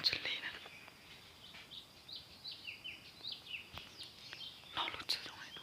真累呢。老路自动来多。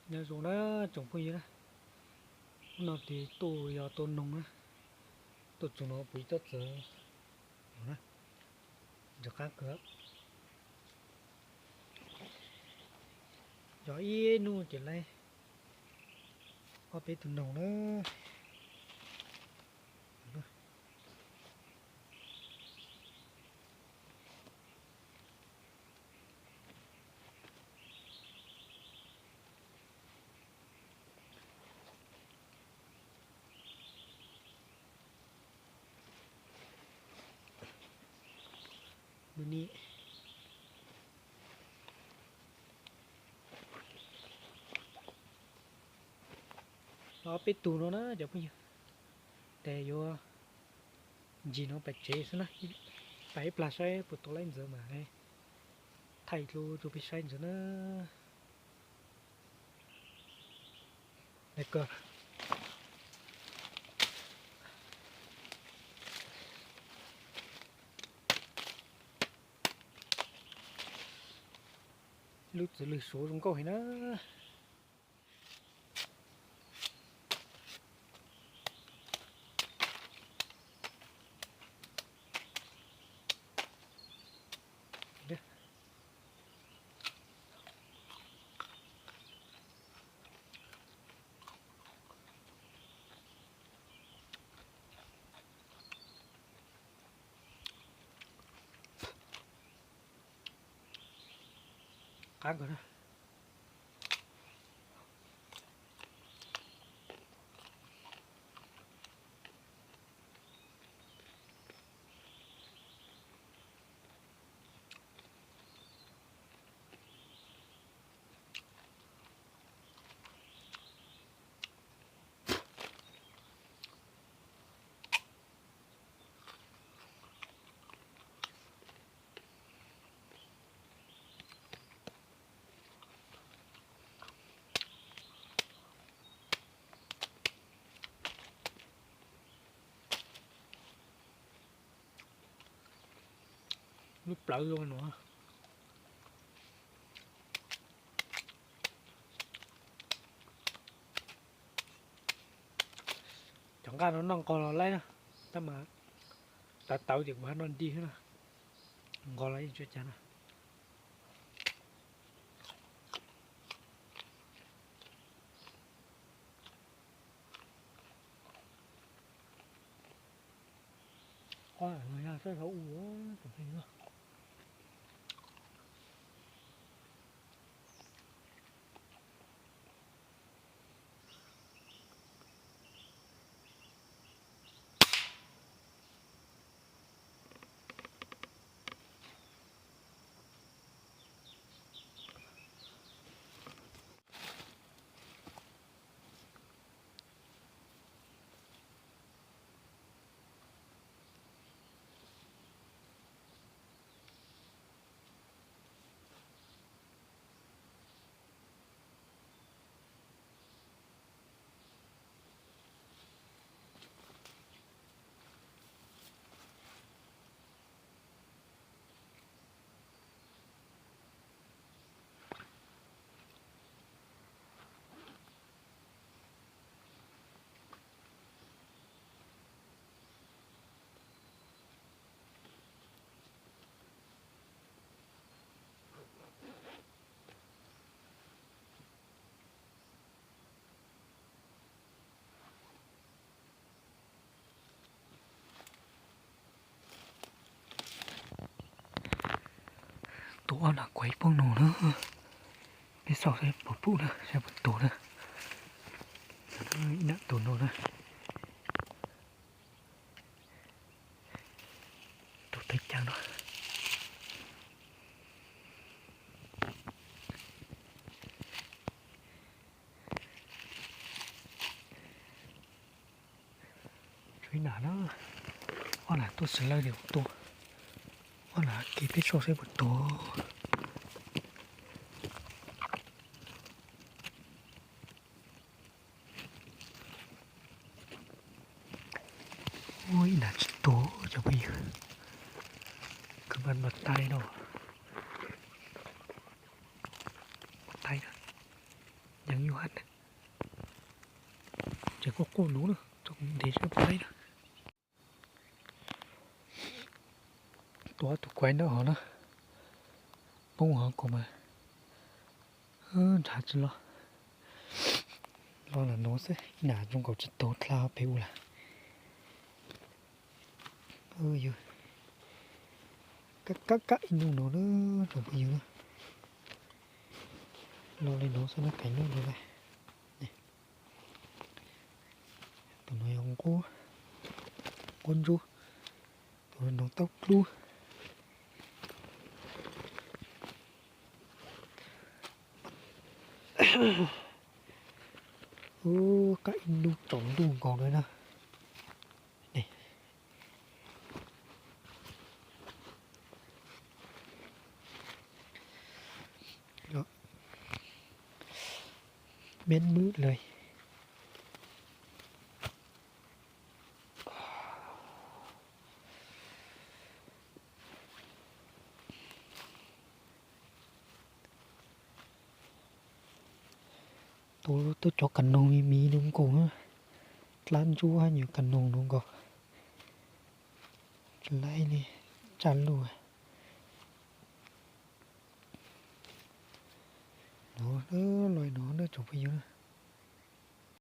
Nhà số đó trồng cái gì đó, nó thì tôi giờ tôi nông á, tôi trồng nó bị chết rồi, đó, giờ cá cỡ, giờ ý nu chỉ lấy, có bị tụi nông đó, bênนี้có bị tụi nó đó, giờ bây giờ, để vô, gì nó phải chế xuống đó, phải plus ấy, phụ tôi lên giờ mà ấy, thay luôn rồi bị sai rồi nó, này cơ. Lúc giờ lười số trong câu hay nó cá rồi đó. lợi luôn nữa. Chẳng qua nó non còn lấy nè, ta mà ta tạo được mà nó đi hết nè, còn lấy cho chả nè. Người ta sẽ thấu uống tụi mình nữa. Tụi là quấy bông nổ nữa. Cái sau sẽ bỏ phụ nữa, sẽ bật tổ nữa. Nặng tổ nổ nữa. Tổ thích chăng đó. Chuối nả nó. Hoặc là tôi sẽ lấy được tổ. Hoặc là cái phía sau sẽ bật tổ. Ôi là tổ cho bây giờ. Cứ bắn mặt tay đâu. Tay đó. Chẳng nhiều hết. Chỉ có cô nú nữa. Tôi cũng để cho tay đó. Tụi quay đó họ nó. Bông họ của mà. Chả chứ lo. Lo là nó sẽ nả trong cầu chất tốt là béo là. Giờ các in nó rồi bây giờ lo lên nó sẽ nó cánh nó rồi này tụi nó không có con ru tụi nó tóc lu các in đu trống đu còn nữa nè này đó bên mướtเลยtôi cho cần nông mì đúng cùng á lan chua nhiều cần nông đúng không lại đi chăn luôn nó loài nó chụp bây giờ